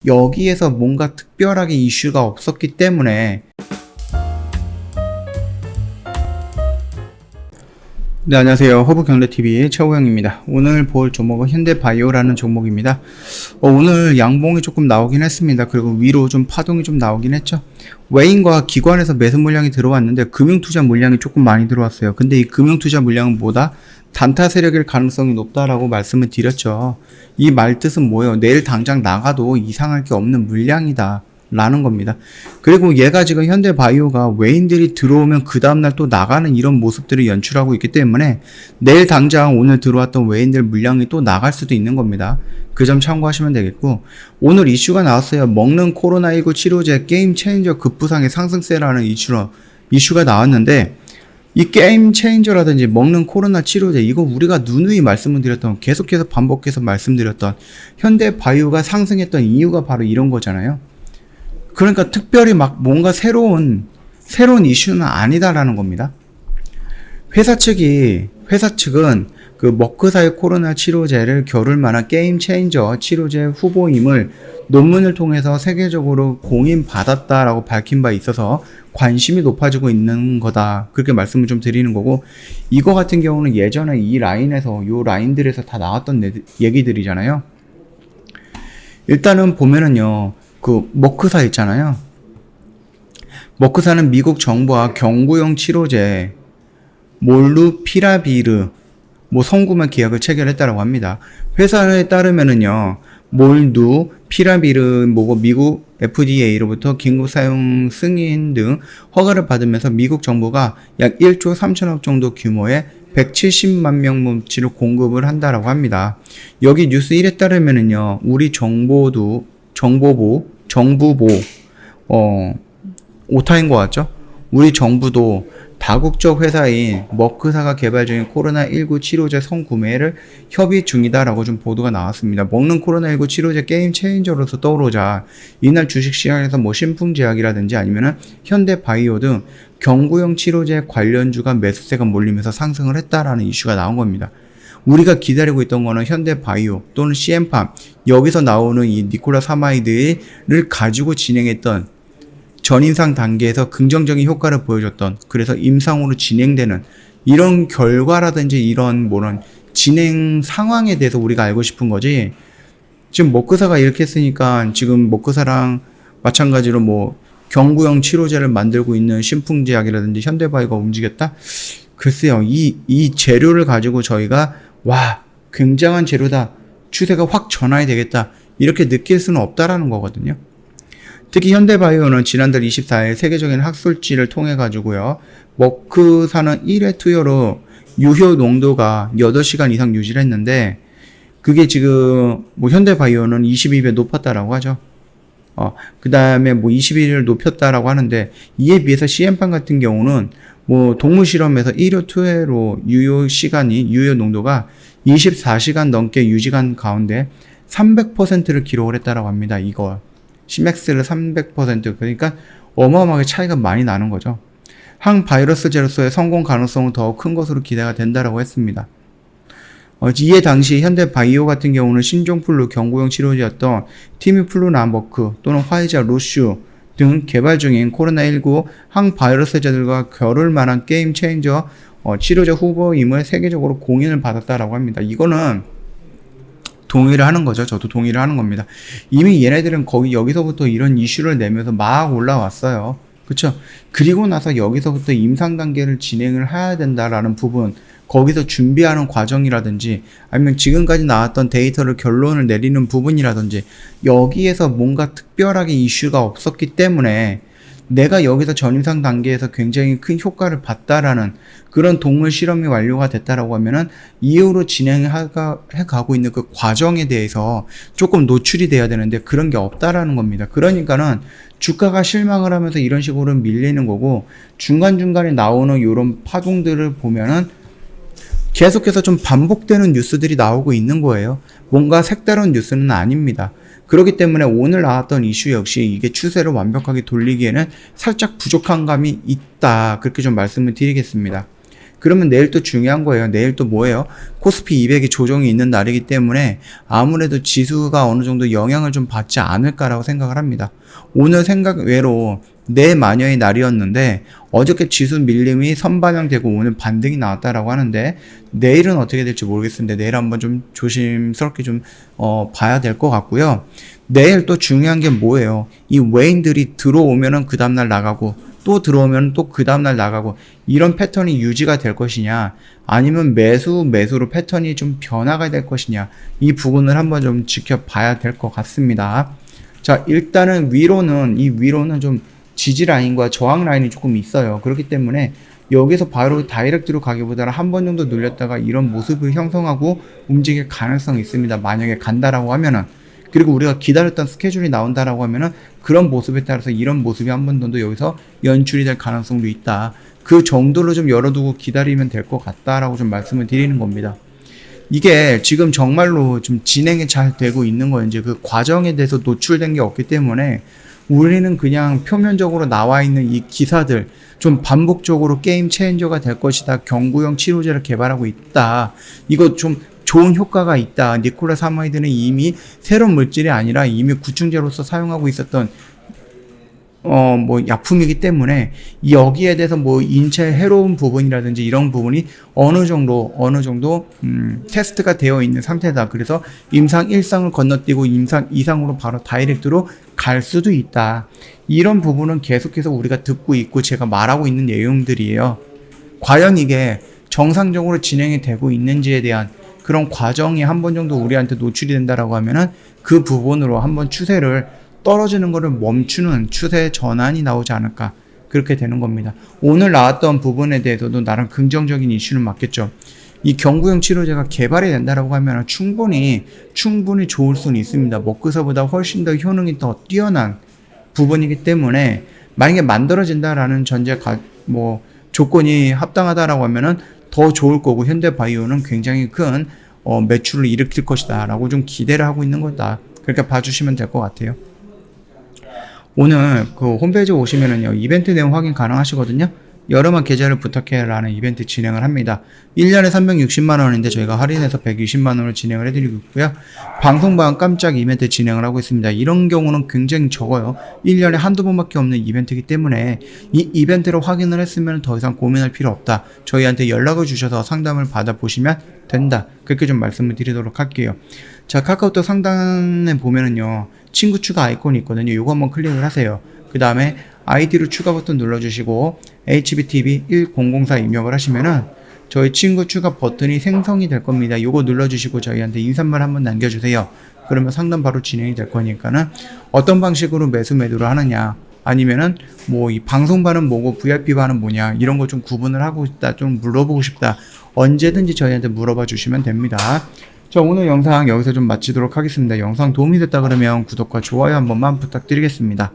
여기에서 뭔가 특별하게 이슈가 없었기 때문에. 네, 안녕하세요. 허브경제TV의 최호영입니다. 오늘 볼 종목은 현대바이오라는 종목입니다. 오늘 양봉이 조금 나오긴 했습니다. 그리고 위로 좀 파동이 좀 나오긴 했죠. 외인과 기관에서 매수 물량이 들어왔는데 금융투자 물량이 조금 많이 들어왔어요. 근데 이 금융투자 물량은 뭐다? 단타 세력일 가능성이 높다라고 말씀을 드렸죠. 이 말 뜻은 뭐예요? 내일 당장 나가도 이상할 게 없는 물량이다 라는 겁니다. 그리고 얘가 지금 현대바이오가 외인들이 들어오면 그 다음날 또 나가는 이런 모습들을 연출하고 있기 때문에 내일 당장 오늘 들어왔던 외인들 물량이 또 나갈 수도 있는 겁니다. 그 점 참고하시면 되겠고, 오늘 이슈가 나왔어요. 먹는 코로나19 치료제 게임 체인저 급부상의 상승세라는 이슈가 나왔는데, 이 게임 체인저라든지 먹는 코로나 치료제, 이거 우리가 누누이 말씀을 드렸던, 계속해서 반복해서 말씀드렸던 현대바이오가 상승했던 이유가 바로 이런 거잖아요. 그러니까 특별히 막 뭔가 새로운 이슈는 아니다라는 겁니다. 회사 측은 그 머크사의 코로나 치료제를 겨룰 만한 게임 체인저 치료제 후보임을 논문을 통해서 세계적으로 공인받았다라고 밝힌 바 있어서 관심이 높아지고 있는 거다. 그렇게 말씀을 좀 드리는 거고, 이거 같은 경우는 예전에 이 라인에서, 요 라인들에서 다 나왔던 얘기들이잖아요. 일단은 보면은요, 그 머크사 있잖아요. 머크사는 미국 정부와 경구용 치료제 몰누피라비르 성구매 계약을 체결했다고 합니다. 회사에 따르면은요, 몰누피라비르 미국 FDA로부터 긴급 사용 승인 등 허가를 받으면서 미국 정부가 약 1조 3천억 정도 규모의 170만 명 뭉치를 공급을 한다라고 합니다. 여기 뉴스 1에 따르면은요, 우리 정부부 오타인 것 같죠? 우리 정부도 다국적 회사인 머크사가 개발 중인 코로나19 치료제 선구매를 협의 중이다라고 좀 보도가 나왔습니다. 먹는 코로나19 치료제 게임 체인저로서 떠오르자 이날 주식시장에서 신풍제약이라든지 아니면은 현대바이오 등 경구용 치료제 관련주가 매수세가 몰리면서 상승을 했다라는 이슈가 나온 겁니다. 우리가 기다리고 있던 거는 현대바이오 또는 CM팜, 여기서 나오는 이 니콜라사마이드를 가지고 진행했던 전임상 단계에서 긍정적인 효과를 보여줬던, 그래서 임상으로 진행되는 이런 결과라든지 이런 진행 상황에 대해서 우리가 알고 싶은 거지. 지금 머크사가 이렇게 했으니까 지금 머크사랑 마찬가지로 경구용 치료제를 만들고 있는 신풍제약이라든지 현대바이오가 움직였다? 글쎄요, 이 재료를 가지고 저희가 굉장한 재료다, 추세가 확 전환이 되겠다, 이렇게 느낄 수는 없다라는 거거든요. 특히 현대바이오는 지난달 24일 세계적인 학술지를 통해 가지고요, 머크사는 1회 투여로 유효 농도가 8시간 이상 유지를 했는데, 그게 지금 현대바이오는 22배 높았다라고 하죠. 그 다음에 21을 높였다라고 하는데, 이에 비해서 CM팜 같은 경우는 동물 실험에서 1회 투여로 유효 농도가 24시간 넘게 유지한 가운데 300%를 기록을 했다라고 합니다. 이거 시맥스를 300%, 그러니까 어마어마하게 차이가 많이 나는 거죠. 항바이러스제로서의 성공 가능성은 더 큰 것으로 기대가 된다라고 했습니다. 이에 당시 현대바이오 같은 경우는 신종플루 경구용 치료제였던 티미플루나 머크 또는 화이자 로슈 등 개발 중인 코로나19 항바이러스제들과 겨룰 만한 게임 체인저 치료제 후보임을 세계적으로 공인을 받았다라고 합니다. 이거는 동의를 하는 거죠. 저도 동의를 하는 겁니다. 이미 얘네들은 여기서부터 이런 이슈를 내면서 막 올라왔어요. 그쵸? 그리고 나서 여기서부터 임상 단계를 진행을 해야 된다라는 부분, 거기서 준비하는 과정이라든지 아니면 지금까지 나왔던 데이터를 결론을 내리는 부분이라든지, 여기에서 뭔가 특별하게 이슈가 없었기 때문에 내가 여기서 전임상 단계에서 굉장히 큰 효과를 봤다라는 그런 동물 실험이 완료가 됐다라고 하면은 이후로 진행해가고 있는 그 과정에 대해서 조금 노출이 돼야 되는데 그런 게 없다라는 겁니다. 그러니까는 주가가 실망을 하면서 이런 식으로 밀리는 거고, 중간중간에 나오는 이런 파동들을 보면은 계속해서 좀 반복되는 뉴스들이 나오고 있는 거예요. 뭔가 색다른 뉴스는 아닙니다. 그렇기 때문에 오늘 나왔던 이슈 역시 이게 추세를 완벽하게 돌리기에는 살짝 부족한 감이 있다, 그렇게 좀 말씀을 드리겠습니다. 그러면 내일 또 중요한 거예요. 내일 또 뭐예요? 코스피 200이 조정이 있는 날이기 때문에 아무래도 지수가 어느 정도 영향을 좀 받지 않을까라고 생각을 합니다. 오늘 생각 외로 내마녀의 날이었는데 어저께 지수 밀림이 선반영되고 오늘 반등이 나왔다라고 하는데 내일은 어떻게 될지 모르겠습니다. 내일 한번 좀 조심스럽게 좀 봐야 될 것 같고요. 내일 또 중요한 게 뭐예요? 이 외인들이 들어오면은 그 다음날 나가고 또 들어오면 또 그 다음날 나가고 이런 패턴이 유지가 될 것이냐 아니면 매수로 패턴이 좀 변화가 될 것이냐 이 부분을 한번 좀 지켜봐야 될 것 같습니다. 자, 일단은 이 위로는 좀 지지 라인과 저항 라인이 조금 있어요. 그렇기 때문에 여기서 바로 다이렉트로 가기보다는 한 번 정도 눌렸다가 이런 모습을 형성하고 움직일 가능성이 있습니다. 만약에 간다라고 하면은 그리고 우리가 기다렸던 스케줄이 나온다라고 하면은 그런 모습에 따라서 이런 모습이 한 번 정도 여기서 연출이 될 가능성도 있다. 그 정도로 좀 열어두고 기다리면 될 것 같다라고 좀 말씀을 드리는 겁니다. 이게 지금 정말로 좀 진행이 잘 되고 있는 건지 그 과정에 대해서 노출된 게 없기 때문에 우리는 그냥 표면적으로 나와 있는 이 기사들 좀 반복적으로 게임 체인저가 될 것이다. 경구형 치료제를 개발하고 있다. 이거 좀 좋은 효과가 있다. 니콜라 사마이드는 이미 새로운 물질이 아니라 이미 구충제로서 사용하고 있었던 약품이기 때문에 여기에 대해서 인체에 해로운 부분이라든지 이런 부분이 어느 정도 테스트가 되어 있는 상태다. 그래서 임상 1상을 건너뛰고 임상 2상으로 바로 다이렉트로 갈 수도 있다. 이런 부분은 계속해서 우리가 듣고 있고 제가 말하고 있는 내용들이에요. 과연 이게 정상적으로 진행이 되고 있는지에 대한 그런 과정이 한 번 정도 우리한테 노출이 된다라고 하면은 그 부분으로 한번 추세를 떨어지는 것을 멈추는 추세 전환이 나오지 않을까 그렇게 되는 겁니다. 오늘 나왔던 부분에 대해서도 나름 긍정적인 이슈는 맞겠죠. 이 경구형 치료제가 개발이 된다라고 하면 충분히 좋을 수는 있습니다. 먹구사보다 훨씬 더 효능이 더 뛰어난 부분이기 때문에 만약에 만들어진다라는 조건이 합당하다라고 하면은 더 좋을 거고 현대바이오는 굉장히 큰 매출을 일으킬 것이다 라고 좀 기대를 하고 있는 거다. 그렇게 봐주시면 될 것 같아요. 오늘 그 홈페이지 오시면은요 이벤트 내용 확인 가능하시거든요. 여름한 계좌를 부탁해 라는 이벤트 진행을 합니다. 1년에 360만원인데 저희가 할인해서 120만원을 진행을 해드리고 있고요. 방송반 깜짝 이벤트 진행을 하고 있습니다. 이런 경우는 굉장히 적어요. 1년에 한두 번밖에 없는 이벤트이기 때문에 이 이벤트를 확인을 했으면 더 이상 고민할 필요 없다. 저희한테 연락을 주셔서 상담을 받아보시면 된다. 그렇게 좀 말씀을 드리도록 할게요. 자, 카카오톡 상단에 보면은요 친구 추가 아이콘이 있거든요. 요거 한번 클릭을 하세요. 그 다음에 아이디로 추가 버튼 눌러주시고 HBTV1004 입력을 하시면은 저희 친구 추가 버튼이 생성이 될 겁니다. 요거 눌러주시고 저희한테 인사말 한번 남겨주세요. 그러면 상담 바로 진행이 될 거니까는 어떤 방식으로 매수를 하느냐 아니면은 이 방송반은 뭐고 VIP반은 뭐냐 이런 거 좀 구분을 하고 싶다 좀 물어보고 싶다 언제든지 저희한테 물어봐 주시면 됩니다. 자, 오늘 영상 여기서 좀 마치도록 하겠습니다. 영상 도움이 됐다 그러면 구독과 좋아요 한 번만 부탁드리겠습니다.